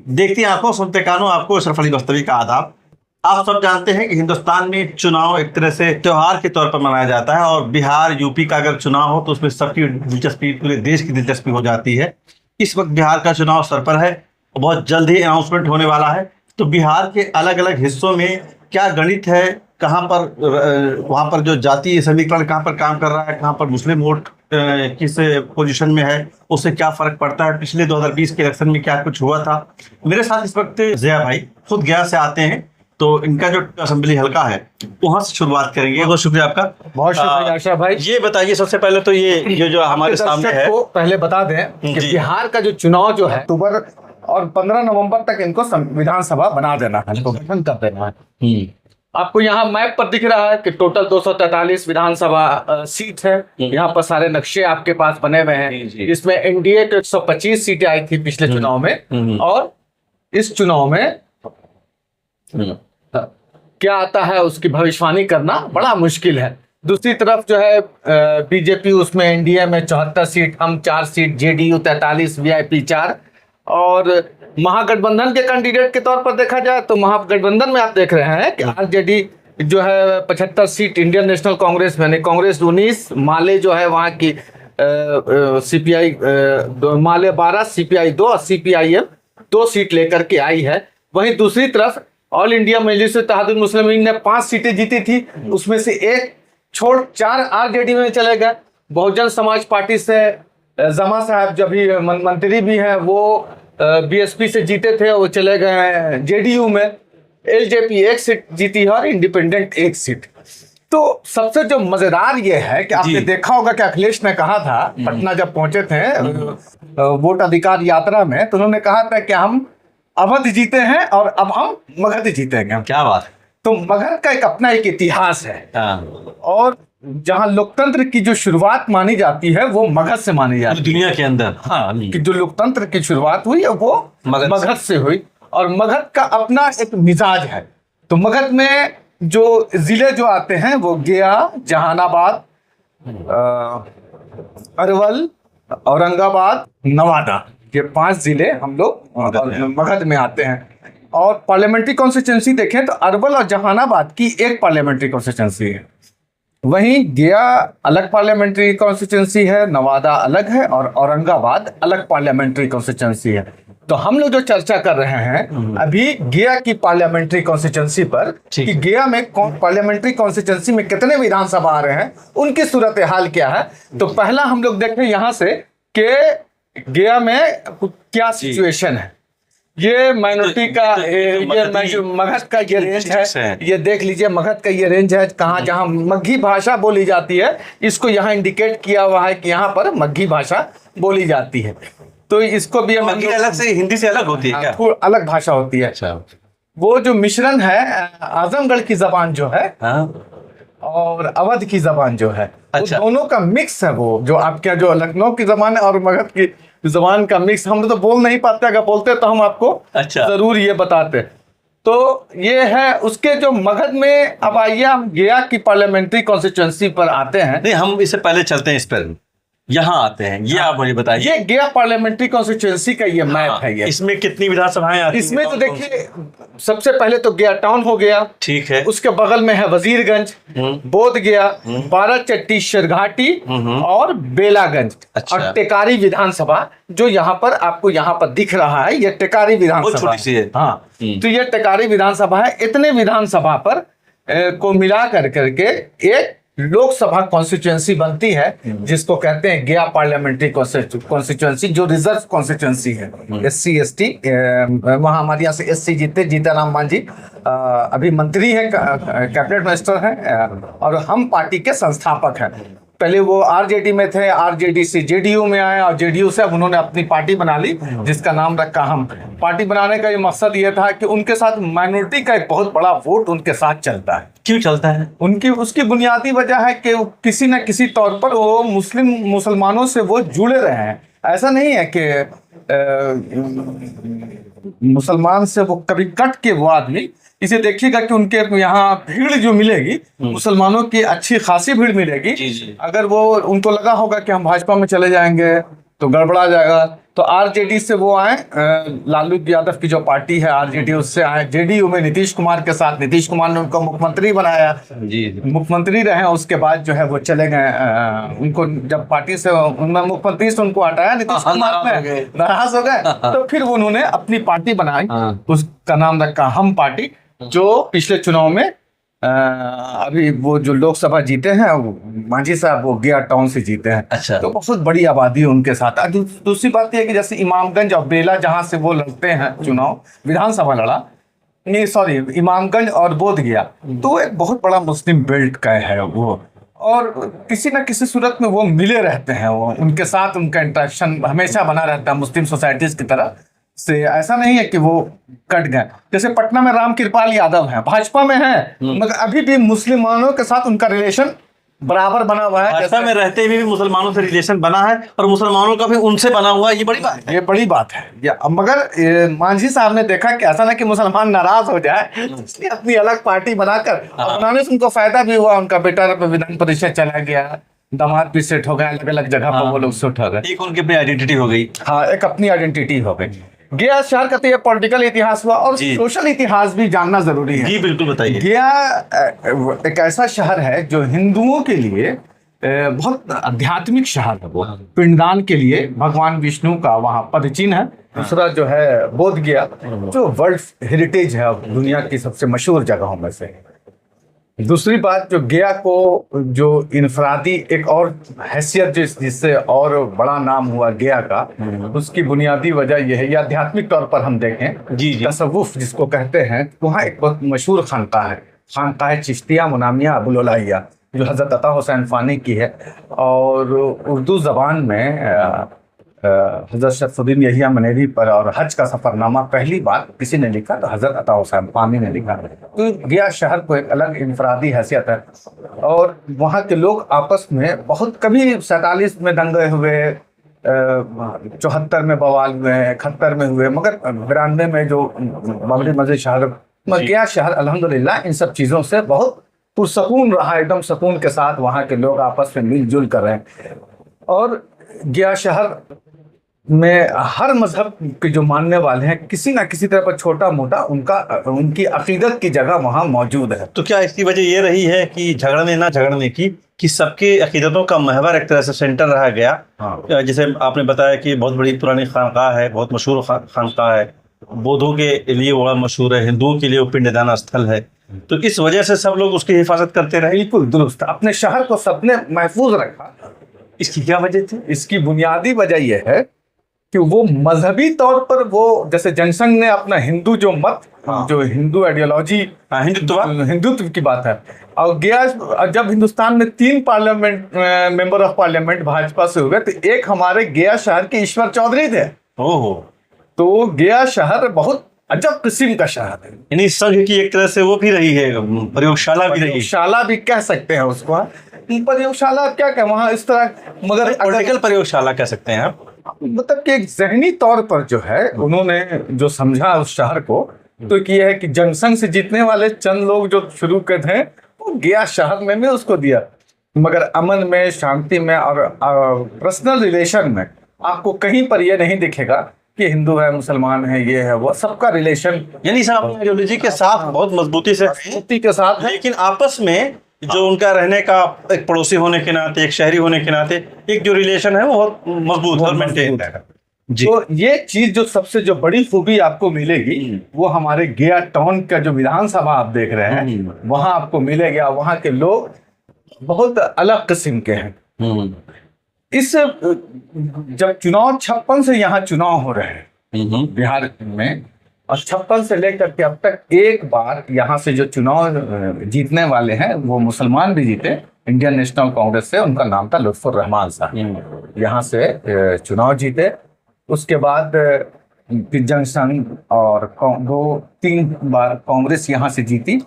देखती आंखों सुनते कानों, आपको अशरफ अली बस्तवी का आदाब। आप सब जानते हैं कि हिंदुस्तान में चुनाव एक तरह से त्योहार के तौर पर मनाया जाता है, और बिहार यूपी का अगर चुनाव हो तो उसमें सबकी दिलचस्पी, पूरे देश की दिलचस्पी हो जाती है। इस वक्त बिहार का चुनाव सर पर है, बहुत जल्द ही अनाउंसमेंट होने वाला है। तो बिहार के अलग अलग हिस्सों में क्या गणित है, कहाँ पर वहाँ पर जो जातीय समीकरण कहाँ पर काम कर रहा है, कहाँ पर मुस्लिम वोट किस पोजीशन में है, उससे क्या फर्क पड़ता है, पिछले 2020 के इलेक्शन में क्या कुछ हुआ था। मेरे साथ इस वक्त ज़िया भाई खुद गया से आते हैं, तो इनका जो असेंबली हल्का है वहाँ से शुरुआत करेंगे। बहुत शुक्रिया आपका। बहुत शुक्रिया आशा भाई। ये बताइए सबसे पहले तो ये जो हमारे सामने है, को पहले बता दें कि बिहार का जो चुनाव जो है अक्टूबर और 15 नवंबर तक इनको विधानसभा बना देना है, इनको गठन कर देना है। आपको यहाँ मैप पर दिख रहा है कि टोटल 243 विधानसभा सीट है। यहाँ पर सारे नक्शे आपके पास बने हुए हैं। इसमें एनडीए को 125 सीटें आई थी पिछले चुनाव में, और इस चुनाव में क्या आता है उसकी भविष्यवाणी करना बड़ा मुश्किल है। दूसरी तरफ जो है बीजेपी, उसमें एनडीए में 74 सीट, हम 4 सीट, जेडीयू 43, वीआईपी 4। और महागठबंधन के कैंडिडेट के तौर पर देखा जाए तो महागठबंधन में आप देख रहे हैं कि आरजेडी जो है 75 सीट, इंडियन नेशनल कांग्रेस में कांग्रेस 19, माले जो है वहाँ की सीपीआई माले 12, सीपीआई 2 और सीपीआईएम 2 सीट लेकर के आई है। वहीं दूसरी तरफ ऑल इंडिया मजलिस इत्तेहादुल मुस्लिमीन ने 5 सीटें जीती थी, उसमें से 1 छोड़ 4 आरजेडी में चले गए। बहुजन समाज पार्टी से जमा साहब जब भी मंत्री भी हैं, वो बीएसपी से जीते थे, वो चले गए हैं जेडीयू में। एलजेपी 1 सीट जीती है और इंडिपेंडेंट 1 सीट। तो सबसे जो मजेदार ये है कि आपने देखा होगा कि अखिलेश ने कहा था, पटना जब पहुंचे थे वोट अधिकार यात्रा में, तो उन्होंने कहा था कि हम अवध जीते हैं और अब हम मगध जीतेंगे। क्या बात है। तो मगध का अपना एक इतिहास है, और जहां लोकतंत्र की जो शुरुआत मानी जाती है वो मगध से मानी जाती है दुनिया के अंदर। हाँ, कि जो लोकतंत्र की शुरुआत हुई वो मगध से हुई, और मगध का अपना एक मिजाज है। तो मगध में जो जिले जो आते हैं वो गया, जहानाबाद, अरवल, औरंगाबाद, नवादा, ये 5 जिले हम लोग मगध में आते हैं। और पार्लियामेंट्री कॉन्स्टिट्यूंसी देखें तो अरवल और जहानाबाद की एक पार्लियामेंट्री कॉन्स्टिट्यूंसी है, वहीं गया अलग पार्लियामेंट्री कॉन्स्टिट्यूंसी है, नवादा अलग है, और औरंगाबाद अलग पार्लियामेंट्री कॉन्स्टिट्यूंसी है। तो हम लोग जो चर्चा कर रहे हैं अभी गया की पार्लियामेंट्री कॉन्स्टिट्यूंसी पर, कि गया में पार्लियामेंट्री कॉन्स्टिट्यूंसी में कितने विधानसभा आ रहे हैं, उनकी सूरत हाल क्या है। तो पहला हम लोग देखें यहाँ से कि गया में क्या सिचुएशन है। ये माइनॉरिटी का ये मगध का ये रेंज है, ये देख लीजिए मगध का ये रेंज है, कहाँ जहाँ मगही भाषा बोली जाती है, इसको यहाँ इंडिकेट किया हुआ है कि यहाँ पर मगही भाषा बोली जाती है। तो इसको भी हम अलग से, हिंदी से अलग होती है क्या? थोड़ी अलग भाषा होती है। अच्छा। वो जो मिश्रण है आजमगढ़ की जबान जो है और अवध की जबान जो है, अच्छा, दोनों का मिक्स है। वो जो आपके जो लखनऊ की जबान है और मगध की जबान का मिक्स, हम तो बोल नहीं पाते, अगर बोलते तो हम आपको अच्छा जरूर ये बताते। तो ये है उसके जो मगध में। अब आइए हम गया की पार्लियामेंट्री कॉन्स्टिट्यूंसी पर आते हैं। नहीं, हम इससे पहले चलते हैं, इस पर यहाँ आते हैं। ये आप मुझे बताइए, ये गया पार्लियामेंट्री कॉन्स्टिट्यूंसी का ये मैप है। ये इसमें कितनी विधानसभाएं आती हैं? इसमें तो देखिए सबसे पहले तो गया टाउन हो गया, ठीक है, उसके बगल में है वजीरगंज, बोध गया, बाराचट्टी, शिरघाटी और बेलागंज। अच्छा। और टेकारी विधानसभा जो यहाँ पर आपको यहाँ पर दिख रहा है, ये टेकारी विधानसभा है। हाँ, तो ये टेकारी विधानसभा है। इतने विधानसभा पर को मिला कर करके एक लोकसभा कॉन्स्टिट्यूंसी बनती है, जिसको कहते हैं गया पार्लियामेंट्री कॉन्स्टिट्यूंसी, जो रिजर्व कॉन्स्टिट्यूंसी है। SC ST वहाँ हमारे यहाँ से SC जीताराम मांझी अभी मंत्री है, कैबिनेट मिनिस्टर है, और हम पार्टी के संस्थापक हैं। पहले वो आरजेडी में थे, आरजेडी से जेडीयू में आए, और जेडीयू से अब उन्होंने अपनी पार्टी बना ली, जिसका नाम रखा हम। पार्टी बनाने का ये मकसद ये था कि उनके साथ माइनॉरिटी का एक बहुत बड़ा वोट उनके साथ चलता है। क्यों चलता है? उसकी बुनियादी वजह है कि किसी न किसी तौर पर वो मुसलमानों से वो जुड़े रहे हैं। ऐसा नहीं है कि मुसलमान से वो कभी कट के वो आदमी, इसे देखिएगा कि उनके यहाँ भीड़ जो मिलेगी, मुसलमानों की अच्छी खासी भीड़ मिलेगी। अगर वो उनको लगा होगा कि हम भाजपा में चले जाएंगे तो गड़बड़ा जाएगा। तो आरजेडी से वो आए, लालू यादव की जो पार्टी है आरजेडी, उससे आए जेडीयू में नीतीश कुमार के साथ। नीतीश कुमार ने उनको मुख्यमंत्री बनाया, जी मुख्यमंत्री रहे। उसके बाद जो है वो चले गए, उनको जब पार्टी से उनमें मुख्यमंत्री से उनको हटाया नीतीश कुमार ने, नाराज हो गए। तो फिर उन्होंने अपनी पार्टी बनाई, उसका नाम रखा हम पार्टी, जो पिछले चुनाव में अभी वो जो लोकसभा जीते हैं, मांझी साहब वो गया टाउन से जीते हैं। अच्छा। तो बहुत बड़ी आबादी है उनके साथ। दूसरी बात यह है कि जैसे इमामगंज और बेला जहां से वो लड़ते हैं चुनाव, विधानसभा लड़ा, नहीं सॉरी, इमामगंज और बोध गया, तो एक बहुत बड़ा मुस्लिम बेल्ट का है वो, और किसी न किसी सूरत में वो मिले रहते हैं। वो उनके साथ उनका इंटरेक्शन हमेशा बना रहता है मुस्लिम सोसाइटीज की तरह से। ऐसा नहीं है कि वो कट गए। जैसे पटना में राम कृपाल यादव है, भाजपा में है, मगर अभी भी मुसलमानों के साथ उनका रिलेशन बराबर बना हुआ है। भाजपा में रहते हुए भी मुसलमानों से रिलेशन बना है और मुसलमानों का भी उनसे बना हुआ है, ये बड़ी बात है। ये बड़ी बात है। मगर मांझी साहब ने देखा कि ऐसा ना कि मुसलमान नाराज हो जाए, इसलिए अपनी अलग पार्टी बनाकर, और बनाने से उनको फायदा भी हुआ। उनका बेटा विधान परिषद चला गया, दामाद भी सेट हो गया, अलग अलग जगह पर वो लोग सेट हो गए। एक उनकी अपनी आइडेंटिटी हो गई। हाँ, एक अपनी आइडेंटिटी हो गई। गया शहर का तो ये पॉलिटिकल इतिहास हुआ, और सोशल इतिहास भी जानना जरूरी है। जी बिल्कुल, बताइए। गया एक ऐसा शहर है जो हिंदुओं के लिए बहुत आध्यात्मिक शहर है। वो पिंडदान के लिए भगवान विष्णु का वहाँ पदचिन्ह है। दूसरा जो है बोध गया, जो वर्ल्ड हेरिटेज है, दुनिया की सबसे मशहूर जगहों में से। दूसरी बात, जो गया को जो इनफरादी एक और हैसियत जिससे और बड़ा नाम हुआ गया का, उसकी बुनियादी वजह यह है, या आध्यात्मिक तौर पर हम देखें, जी तसव्वुफ जिसको कहते हैं, वहाँ एक बहुत मशहूर खानकाह है, खानकाह चिश्तिया मुनामिया अबुल-उलाहिया, जो हजरत अता हुसैन फानी की है। और उर्दू जबान में हजरत शरफुद्दीन यहिया मनेरी पर और हज का सफरनामा पहली बार किसी ने लिखा तो हजरत अता हुसैन फानी ने लिखा। तो गया शहर को एक अलग इनफरादी हैसियत है, और वहाँ के लोग आपस में बहुत, कभी 47 में दंगे हुए, 74 में बवाल हुए, 71 में हुए, मगर 92 में जो बाबरी मस्जिद शहर, गया शहर अल्हम्दुलिल्लाह इन सब चीज़ों से बहुत पुरसकून रहा, एकदम सुकून के साथ वहाँ के लोग आपस में मिलजुल कर रहे हैं। और गया शहर में हर मजहब के जो मानने वाले हैं, किसी ना किसी तरह पर छोटा मोटा उनकी अकीदत की जगह वहाँ मौजूद है। तो क्या इसकी वजह ये रही है कि झगड़ने ना झगड़ने की, कि सबके अकीदतों का महवर एक तरह से सेंटर रहा गया? हाँ। जैसे आपने बताया कि बहुत बड़ी पुरानी खानकाह है, बहुत मशहूर खानकाह है, बौद्धों के लिए बड़ा मशहूर है, हिंदुओं के लिए वो पिंडदान स्थल है, तो इस वजह से सब लोग उसकी हिफाजत करते रहे। बिल्कुल दुरुस्त, अपने शहर को सबने महफूज रखा। इसकी क्या वजह थी? इसकी बुनियादी वजह यह है कि वो मजहबी तौर पर, वो जैसे जनसंघ ने अपना हिंदू जो मत, जो हिंदू आइडियोलॉजी, हिंदुत्व की बात है। और गया, जब हिंदुस्तान में 3 parliament member of parliament Bhajpa से हुए, तो एक हमारे गया शहर के ईश्वर चौधरी थे। ओहो। तो गया शहर बहुत अजब किस्म का शहर है। यानी संघ की एक तरह से वो भी रही है, प्रयोगशाला भी रही, प्रयोगशाला भी कह सकते हैं उसको। प्रयोगशाला क्या कहें वहाँ इस तरह, मगर पॉलिटिकल प्रयोगशाला कह सकते हैं आप। मतलब कि एक जहनी तौर पर जो है उन्होंने जो समझा उस शहर को, तो ये है कि जनसंघ से जीतने वाले चंद लोग जो शुरू के थे, वो गया शहर में भी उसको दिया, मगर अमन में, शांति में और पर्सनल रिलेशन में आपको कहीं पर यह नहीं दिखेगा कि हिंदू है, मुसलमान है, ये है वो, सबका रिलेशन यानी सब अपनी आइडियोलॉजी के साथ बहुत मजबूती के साथ है। लेकिन आपस में जो उनका रहने का, एक पड़ोसी होने के नाते, एक शहरी होने के नाते, एक जो रिलेशन है वो बहुत मजबूत और मेंटेन है। तो ये चीज जो सबसे जो बड़ी खूबी आपको मिलेगी, वो हमारे गया टाउन का जो विधानसभा आप देख रहे हैं, वहां आपको मिलेगा। वहां के लोग बहुत अलग किस्म के हैं। इस जब चुनाव 56 से यहाँ चुनाव हो रहे हैं बिहार में, और 56 से लेकर के अब तक एक बार यहाँ से जो चुनाव जीतने वाले हैं वो मुसलमान भी जीते, इंडियन नेशनल कांग्रेस से, उनका नाम था लुत्फुर रहमान साहब, यहाँ से चुनाव जीते। उसके बाद जनसंघ और 2-3 बार कांग्रेस यहाँ से जीती।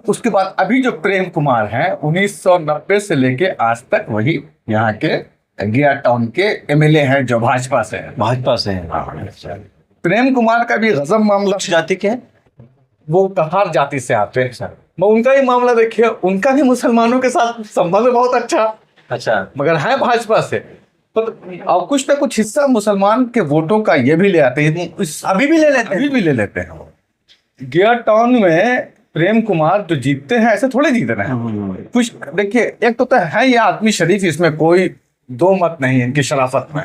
उसके बाद अभी जो प्रेम कुमार हैं, 1990 से लेके आज तक वही यहाँ के गया टाउन के एमएलए हैं, जो भाजपा से हैं। प्रेम कुमार का भी गजब मामला। जाति के हैं वो कहार जाति से आते हैं सर। मैं उनका ही मामला देखिए, उनका भी मुसलमानों के साथ संबंध बहुत अच्छा, अच्छा, मगर है भाजपा से। और कुछ ना कुछ हिस्सा मुसलमान के वोटों का ये भी ले आते हैं, अभी भी ले लेते हैं। अभी भी ले लेते हैं। गियर टाउन में प्रेम कुमार जो जीतते हैं ऐसे थोड़े जीत रहे हैं। कुछ देखिए, एक तो है ये आदमी शरीफ, इसमें कोई दो मत नहीं है इनकी शराफत में।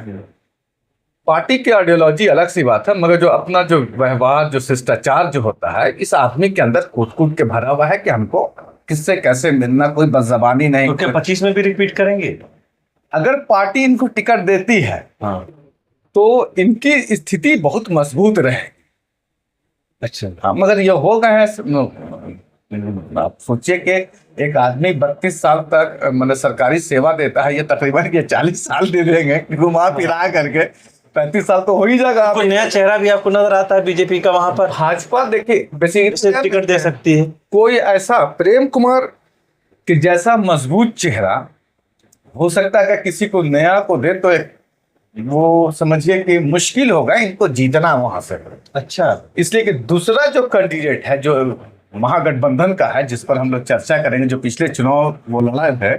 पार्टी की आइडियोलॉजी अलग सी बात है, मगर जो अपना जो व्यवहार, जो शिष्टाचार जो होता है, इस आदमी के अंदर कूट कूट के भरा हुआ है कि हमको किससे कैसे मिलना, कोई बदजबानी नहीं। तो क्या 25 में भी रिपीट करेंगे? अगर पार्टी इनको टिकट देती है तो इनकी स्थिति बहुत मजबूत रहेगी। अच्छा। हाँ, मगर ये हो गए हैं। आप सोचिए कि एक आदमी 32 साल तक मतलब सरकारी सेवा देता है, ये तकरीबन ये 40 साल दे देंगे घुमा फिरा करके, 35 साल तो हो ही जाएगा। कोई नया चेहरा भी आपको नजर आता है बीजेपी का वहां पर? भाजपा देखिए बेसिकली टिकट दे सकती है। कोई ऐसा प्रेम कुमार के जैसा मजबूत चेहरा हो सकता है कि किसी को नया को दे, तो एक वो समझिए कि मुश्किल होगा इनको जीतना वहां से। अच्छा। इसलिए कि दूसरा जो कैंडिडेट है जो महागठबंधन का है, जिस पर हम लोग चर्चा करेंगे, जो पिछले चुनाव वो लड़ा है,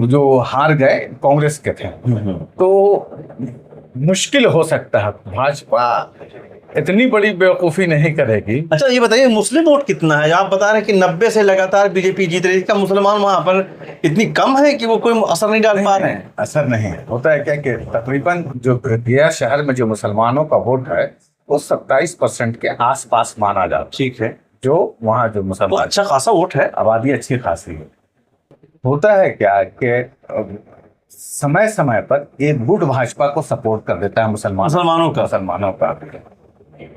जो हार गए कांग्रेस के थे, तो मुश्किल हो सकता है। भाजपा इतनी बड़ी बेवकूफी नहीं करेगी। अच्छा, ये बताइए मुस्लिम वोट कितना है? आप बता रहे हैं कि 90 से लगातार बीजेपी जीत रही है, इसका मुसलमान वहां पर इतनी कम है कि वो कोई असर नहीं डाल पा रहे हैं? असर नहीं है। होता है क्या कि तकरीबन जो गया शहर में जो मुसलमानों का वोट है वो 27% के आसपास माना जाता है। ठीक है। जो वहाँ जो मुसलमान, अच्छा खासा वोट है, आबादी अच्छी खासी है। होता है क्या कि समय समय पर एक गुट भाजपा को सपोर्ट कर देता है मुसलमानों का।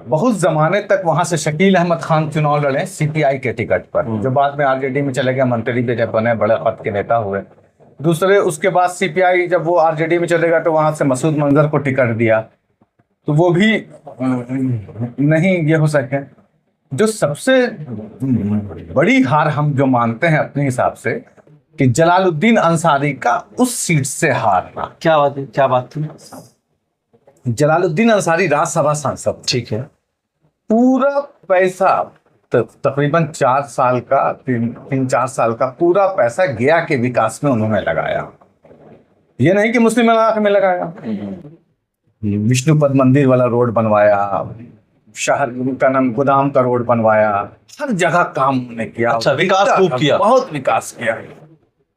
बहुत जमाने तक वहां से शकील अहमद खान चुनाव लड़े सीपीआई के टिकट पर, जो बाद में आरजेडी में चले गए, मंत्री भी जब बने, बड़े पद के नेता हुए। दूसरे उसके बाद सीपीआई जब वो आरजेडी में चलेगा तो वहां से मसूद मंजर को टिकट दिया, तो वो भी नहीं ये हो सके। जो सबसे बड़ी हार हम जो मानते हैं अपने हिसाब से कि जलालुद्दीन अंसारी का उस सीट से हारना। क्या बात है? क्या बात थी? जलालुद्दीन अंसारी राज्यसभा सांसद, ठीक है। पूरा पैसा तकरीबन 4 साल का 3-4 साल का पूरा पैसा गया के विकास में उन्होंने लगाया। ये नहीं कि मुस्लिम इलाके में लगाया, विष्णुपद मंदिर वाला रोड बनवाया, शहर का नाम गोदाम का रोड बनवाया, हर जगह काम उन्होंने किया। अच्छा, विकास खूब किया, बहुत विकास किया।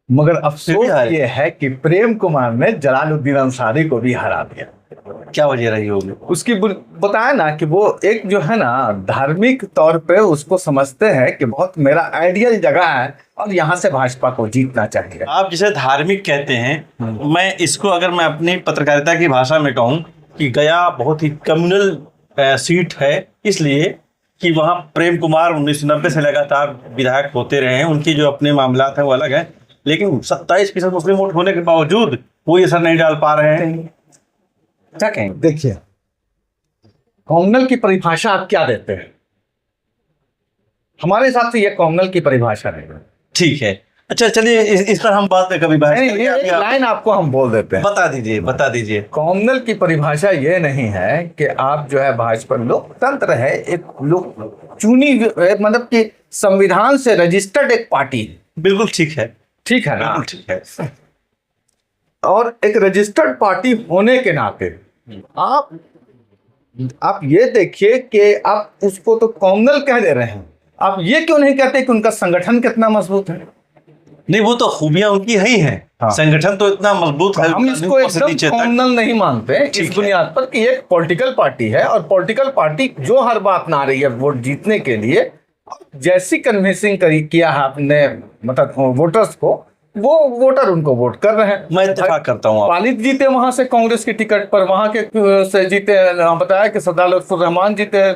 मगर अफसोस ये है कि प्रेम कुमार ने जलालुद्दीन अंसारी को भी हरा दिया। क्या वजह रही होगी उसकी? बताया ना कि वो एक जो है ना धार्मिक तौर पे उसको समझते हैं कि बहुत मेरा आइडियल जगह है और यहाँ से भाजपा को जीतना चाहिए। आप जिसे धार्मिक कहते हैं, मैं इसको अगर मैं अपनी पत्रकारिता की भाषा में कहूँ कि गया बहुत ही कम्युनल सीट है, इसलिए कि वहाँ प्रेम कुमार 1990 से लगातार विधायक होते रहे हैं, उनकी जो अपने मामला हैं वो अलग है, लेकिन 27% मुस्लिम वोट होने के बावजूद कोई असर नहीं डाल पा रहे हैं। क्या कहेंगे? देखिए, कॉम्युनल की परिभाषा आप क्या देते हैं? हमारे हिसाब से ये कॉम्युनल की परिभाषा नहीं। ठीक है। अच्छा, चलिए इस पर हम बात कभी बहस करेंगे। एक लाइन आपको हम बोल देते हैं, बता दीजिए। कॉम्युनल की परिभाषा ये नहीं है कि आप जो है भाजपा, लोकतंत्र है, एक लोग चुनी, मतलब कि संविधान से रजिस्टर्ड एक पार्टी है। बिल्कुल ठीक है। ठीक है ना? ठीक है। और एक रजिस्टर्ड पार्टी होने के नाते आप ये देखिए कि आप उसको तो कॉम्युनल कह दे रहे हैं, आप ये क्यों नहीं कहते कि उनका संगठन कितना मजबूत है? नहीं, वो तो खूबियां उनकी है ही हैं। हाँ। संगठन तो इतना मजबूत है। हम इसको एकदम कॉम्युनल नहीं मानते इस बुनियाद पर कि एक पॉलिटिकल पार्टी है, और पॉलिटिकल पार्टी जो हर बात ना रही है वोट जीतने के लिए, जैसी कन्विंसिंग किया है आपने मतलब वोटर्स को, वो वोटर उनको वोट कर रहे हैं। मैं इत्तेफाक करता हूँ। वालिद जीते वहां से कांग्रेस की टिकट पर, वहां के से जीते, बताया कि सरदार लुत्फुर रहमान जीते,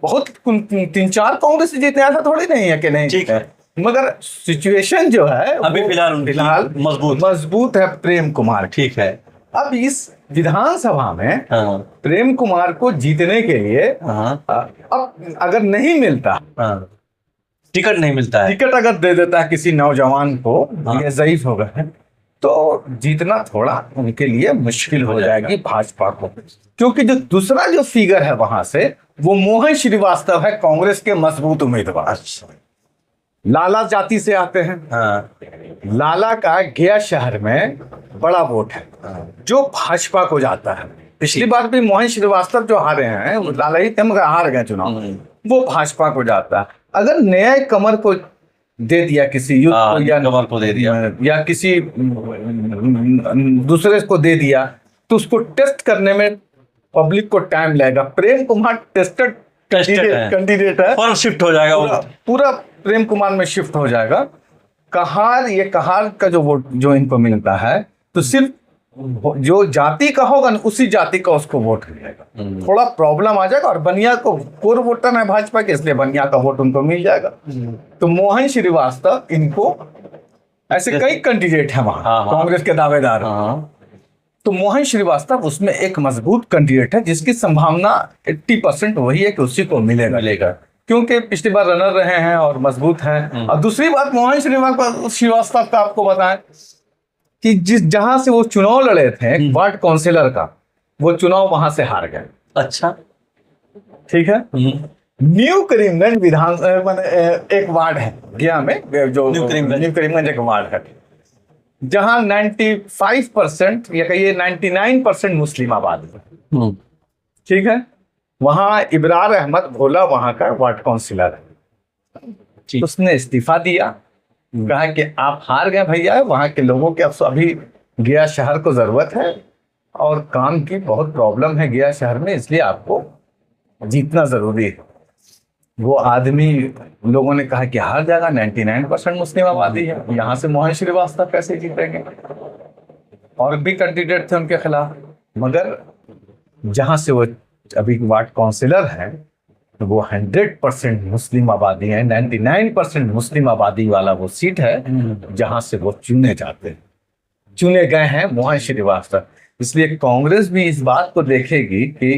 बहुत 3-4 कांग्रेस जीते, ऐसा थोड़ी नहीं है कि नहीं। ठीक है। मगर सिचुएशन जो है अभी फिलहाल मजबूत है प्रेम कुमार। ठीक है। अब इस विधानसभा में हाँ। प्रेम कुमार को जीतने के लिए अब अगर नहीं मिलता, टिकट नहीं मिलता है, टिकट अगर दे देता है किसी नौजवान को, ये ज़ईफ हो गए, तो जीतना थोड़ा उनके लिए मुश्किल हो जाएगी भाजपा को। क्योंकि जो दूसरा जो फिगर है वहां से, वो मोहन श्रीवास्तव है, कांग्रेस के मजबूत उम्मीदवार। लाला जाति से आते हैं। हाँ। लाला का गया शहर में बड़ा वोट है जो भाजपा को जाता है। पिछली बार भी मोहन श्रीवास्तव जो हारे हैं, वो लाला ही थे मगर हार गए चुनाव, वो भाजपा को जाता है। अगर न्याय कमर को दे दिया किसी युद्ध को, या कमर को दे दिया, या किसी दूसरे को दे दिया, तो उसको टेस्ट करने में पब्लिक को टाइम लगेगा। प्रेम कुमार टेस्टेड कैंडिडेट है, फॉर्म शिफ्ट हो जाएगा, पूरा प्रेम कुमार में शिफ्ट हो जाएगा। कहार का जो वोट जो इनको मिलता है, तो सिर्फ जो जाति का होगा ना, उसी जाति का उसको वोट मिलेगा। थोड़ा प्रॉब्लम आ जाएगा। और बनिया को कोर वोटर है भाजपा के, इसलिए बनिया का वोट उनको मिल जाएगा। तो मोहन श्रीवास्तव, इनको ऐसे कई कैंडिडेट हैं वहां, कांग्रेस के दावेदार। तो मोहन श्रीवास्तव उसमें एक मजबूत कैंडिडेट है, जिसकी संभावना 80% वही है कि उसी को मिलेगा, क्योंकि पिछली बार रनर रहे हैं और मजबूत हैं। और दूसरी बात, मोहन श्रीवास्तव का आपको बताएं कि जहां से वो चुनाव लड़े थे वार्ड काउंसिलर का, वो चुनाव वहां से हार गए। अच्छा, ठीक है। न्यू करीमगंज एक वार्ड है गया में, जो न्यू करीमगंज एक वार्ड है, जहां 95% या कहिए 99% मुस्लिम आबादी है। ठीक है। वहां इबरार अहमद भोला वहां का वार्ड काउंसिलर है। उसने इस्तीफा दिया, कहा कि आप हार गए भैया, वहां के लोगों के अभी गया शहर को जरूरत है और काम की बहुत प्रॉब्लम है गया शहर में, इसलिए आपको जीतना जरूरी है। वो आदमी, लोगों ने कहा कि हार जाएगा, 99% मुस्लिम आबादी है, यहाँ से मोहन श्रीवास्तव कैसे जीतेंगे। और भी कैंडिडेट थे उनके खिलाफ, मगर जहां से वो अभी वार्ड काउंसिलर है, तो वो 100% मुस्लिम आबादी है, 99% मुस्लिम आबादी वाला वो सीट है जहां से वो चुने गए हैं मोहन श्रीवास्तव। इसलिए कांग्रेस भी इस बात को देखेगी कि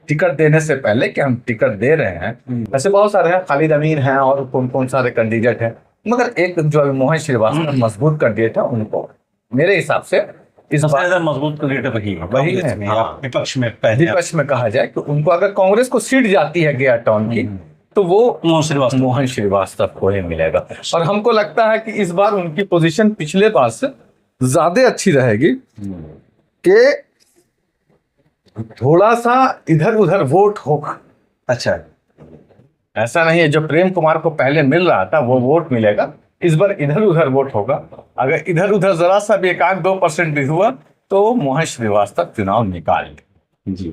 टिकट देने से पहले कि हम टिकट दे रहे हैं, ऐसे बहुत सारे हैं, खालिद अमीन हैं और कौन सारे कैंडिडेट हैं, मगर एक जो मोहन श्रीवास्तव मजबूत कैंडिडेट है, उनको मेरे हिसाब से इस बार मजबूत कैंडिडेट वही है। विपक्ष में कहा जाए कि उनको अगर कांग्रेस को सीट जाती है गया टाउन की, तो वो मोहन श्रीवास्तव को ही मिलेगा। और हमको लगता है कि इस बार उनकी पोजीशन पिछले बार से ज्यादा अच्छी रहेगी, कि थोड़ा सा इधर उधर वोट होगा। अच्छा, ऐसा नहीं है जो प्रेम कुमार को पहले मिल रहा था वो वोट मिलेगा, इस बार इधर उधर वोट होगा। अगर इधर उधर जरा सा भी 1-2% भी हुआ तो मोहन श्रीवास्तव चुनाव निकाल जी।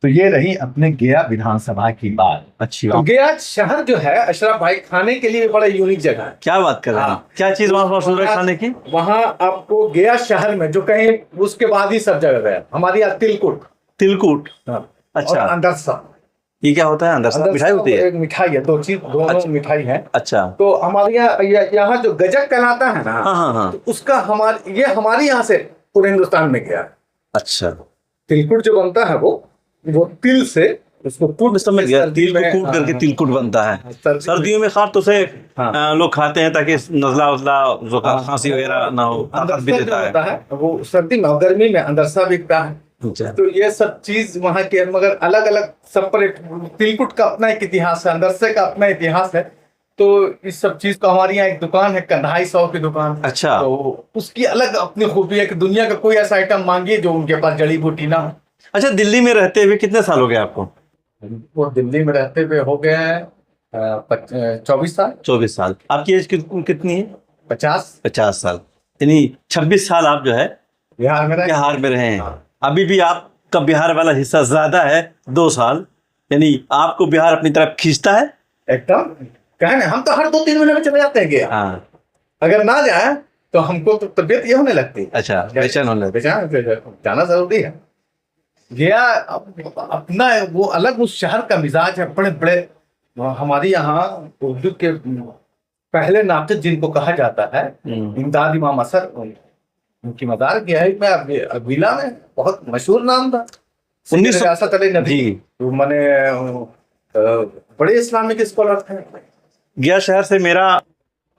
तो ये रही अपने गया विधानसभा की बात। अच्छी तो गया शहर जो है अशरफ भाई, खाने के लिए बड़ा यूनिक जगह है। क्या बात कर रहे हैं? क्या चीज वहाँ मशहूर है खाने की? वहाँ आपको गया शहर में जो कहीं, उसके बाद ही सब जगह गया। हमारे यहाँ तिलकुट। अच्छा, अंदरसा, ये क्या होता है? अंदरसा मिठाई होती है? एक मिठाई है, दो चीज, दोनों अच्छा, मिठाई है। अच्छा। तो हमारे यहाँ जो गजक कहलाता है ना, हाँ। तो उसका हमारे यहाँ से पूरे हिंदुस्तान में गया। अच्छा, तिलकुट जो बनता है वो तिल से, उसको कूट, समझ गया, तिल को कूट करके तिलकुट बनता है। सर्दियों में खास तो से लोग खाते हैं ताकि नजला वजला, जुकाम, खांसी वगैरह ना हो। भी देता है वो सर्दी में, गर्मी में अंदरसा बिकता है। तो ये सब चीज वहाँ के, मगर अलग अलग सेपरेट। तिलकुट का अपना एक इतिहास है, अंदरसे का अपना इतिहास है। तो इस सब चीज का हमारे यहाँ एक दुकान है, 250 की दुकान। अच्छा। तो उसकी अलग अपनी खूबी है कि दुनिया का कोई ऐसा आइटम मांगिए जो उनके पास जड़ी बूटी ना हो। अच्छा, दिल्ली में रहते हुए कितने साल हो गए आपको? वो दिल्ली में रहते हुए हो गए 24 साल। 24 साल। आपकी एज कितनी है? 50 साल। यानी 26 साल आप जो है बिहार में रहे हैं। अभी भी आपका बिहार वाला हिस्सा ज्यादा है, 2 साल। यानी आपको बिहार अपनी तरफ खींचता है एकदम। कहे हम तो हर 2-3 महीने में चले जाते हैं गया। हाँ। अगर ना जाए तो हमको तो तबियत ये होने लगती। अच्छा, बेचैन होने लगती। जाना जरूरी है। गया अपना वो अलग उस शहर का मिजाज है। बड़े बड़े हमारे यहाँ उर्दू के पहले नाक़िद जिनको कहा जाता है, इमदाद इमाम असर, उनकी मदार गया है में अबीला में, बहुत मशहूर नाम था। 1900 नदी, माने बड़े इस्लामिक स्कॉलर थे। गया शहर से मेरा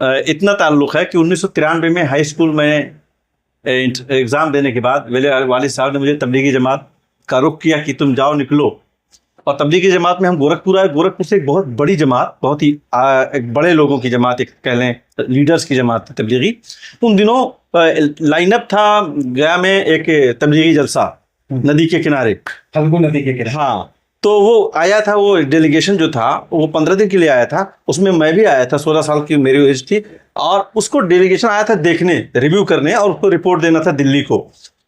इतना ताल्लुक है कि 1993 में हाई स्कूल में एग्ज़ाम देने के बाद मेरे वालिद साहब ने मुझे तबलीगी जमात का रुख किया कि तुम जाओ, निकलो। और तबलीगी जमात में हम गोरखपुर आए। गोरखपुर से एक बहुत बड़ी जमात, बहुत ही एक बड़े लोगों की जमात, एक कह लें लीडर्स की जमात तबलीगी। उन दिनों लाइनअप था गया में एक तबलीगी जलसा नदी के किनारे, फल्गु नदी के किनारे। हाँ, तो वो आया था, वो डेलीगेशन जो था वो 15 दिन के लिए आया था। उसमें मैं भी आया था, 16 साल की मेरी एज थी, और उसको डेलीगेशन आया था देखने, रिव्यू करने, और उसको रिपोर्ट देना था दिल्ली को।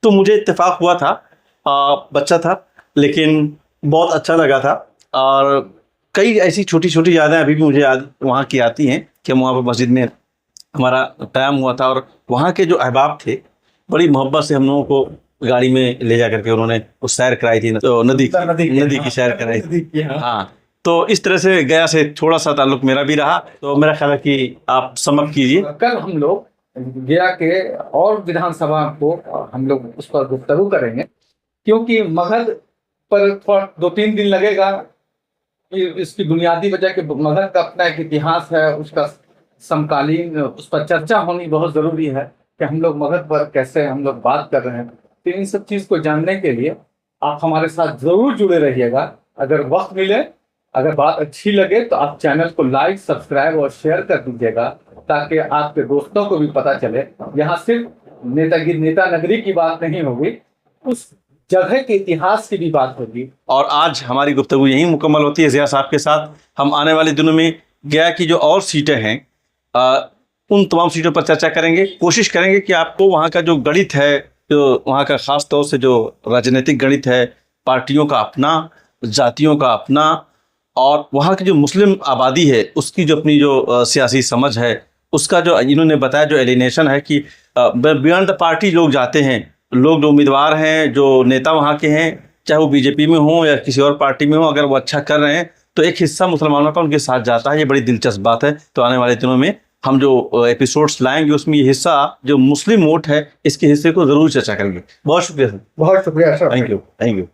तो मुझे इत्तेफाक हुआ था, बच्चा था लेकिन बहुत अच्छा लगा था। और कई ऐसी छोटी छोटी यादें अभी भी मुझे याद वहाँ की आती हैं कि हम वहाँ पर मस्जिद में हमारा टाइम हुआ था, और वहाँ के जो अहबाब थे बड़ी मोहब्बत से हम लोगों को गाड़ी में ले जा करके उन्होंने उस सैर कराई थी, तो नदी की सैर कराई थी। हाँ, तो इस तरह से गया से थोड़ा सा ताल्लुक मेरा भी रहा। तो मेरा ख्याल है कि आप समझ कीजिए। कल हम लोग गया के और विधानसभा को हम लोग उस पर गुफ्तगू करेंगे, क्योंकि मगध पर थोड़ा 2-3 दिन लगेगा। इसकी बुनियादी वजह कि मगध का अपना एक इतिहास है, उसका समकालीन उस पर चर्चा होनी बहुत जरूरी है कि हम लोग मगध पर कैसे हम लोग बात कर रहे हैं। तो इन सब चीज को जानने के लिए आप हमारे साथ जरूर जुड़े रहिएगा। अगर वक्त मिले, अगर बात अच्छी लगे तो आप चैनल को लाइक, सब्सक्राइब और शेयर कर दीजिएगा, ताकि आपके दोस्तों को भी पता चले। यहाँ सिर्फ नेता नगरी की बात नहीं होगी, उस जगह के इतिहास की भी बात होगी। और आज हमारी गुफ्तगू यहीं मुकम्मल होती है ज़िया साहब के साथ। हम आने वाले दिनों में गया की जो और सीटें हैं उन तमाम सीटों पर चर्चा करेंगे। कोशिश करेंगे कि आपको वहाँ का जो गणित है, जो वहाँ का ख़ास तौर से जो राजनीतिक गणित है, पार्टियों का अपना, जातियों का अपना, और वहाँ की जो मुस्लिम आबादी है उसकी जो अपनी जो सियासी समझ है, उसका जो इन्होंने बताया जो एलिनेशन है कि बियॉन्ड द पार्टी लोग जाते हैं, लोग जो उम्मीदवार हैं, जो नेता वहाँ के हैं, चाहे वो बीजेपी में हो या किसी और पार्टी में हो, अगर वो अच्छा कर रहे हैं तो एक हिस्सा मुसलमानों का उनके साथ जाता है। ये बड़ी दिलचस्प बात है। तो आने वाले दिनों में हम जो एपिसोड्स लाएंगे उसमें ये हिस्सा जो मुस्लिम वोट है इसके हिस्से को ज़रूर चर्चा करेंगे। बहुत शुक्रिया सर। बहुत शुक्रिया सर। Thank you.